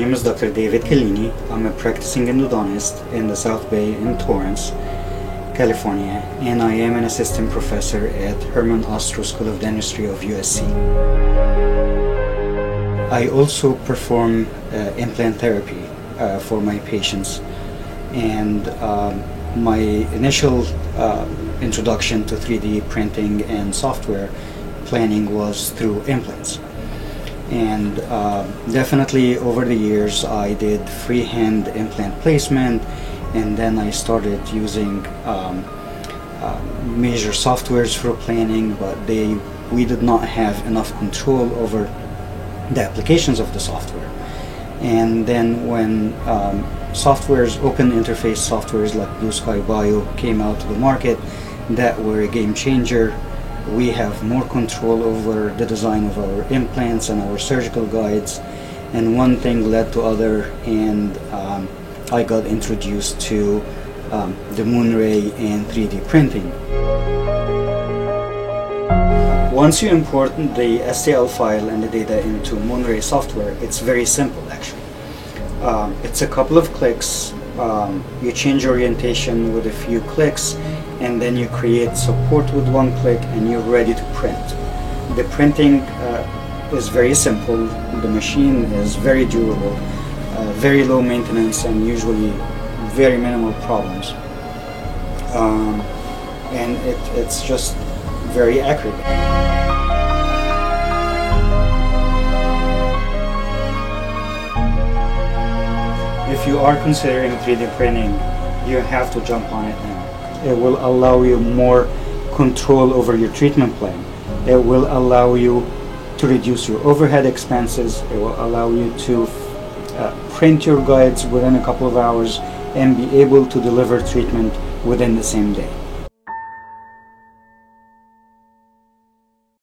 name is Dr. David Kellini. I'm a practicing endodontist in the South Bay in Torrance, California, and I am an assistant professor at Herman Ostrow School of Dentistry of USC. I also perform implant therapy for my patients, and my initial introduction to 3D printing and software planning was through implants. And definitely over the years I did freehand implant placement, and then I started using major softwares for planning, but we did not have enough control over the applications of the software. And then when open interface softwares like Blue Sky Bio came out to the market, that were a game changer. We have more control over the design of our implants and our surgical guides, and one thing led to other, and I got introduced to the Moonray and 3D printing. Once you import the STL file and the data into Moonray software, it's very simple actually. It's a couple of clicks. You change orientation with a few clicks, and then you create support with one click, and you're ready to print. The printing is very simple. The machine is very durable, very low maintenance, and usually very minimal problems. And it's just very accurate. If you are considering 3D printing, you have to jump on it now. It will allow you more control over your treatment plan. It will allow you to reduce your overhead expenses. It will allow you to print your guides within a couple of hours and be able to deliver treatment within the same day.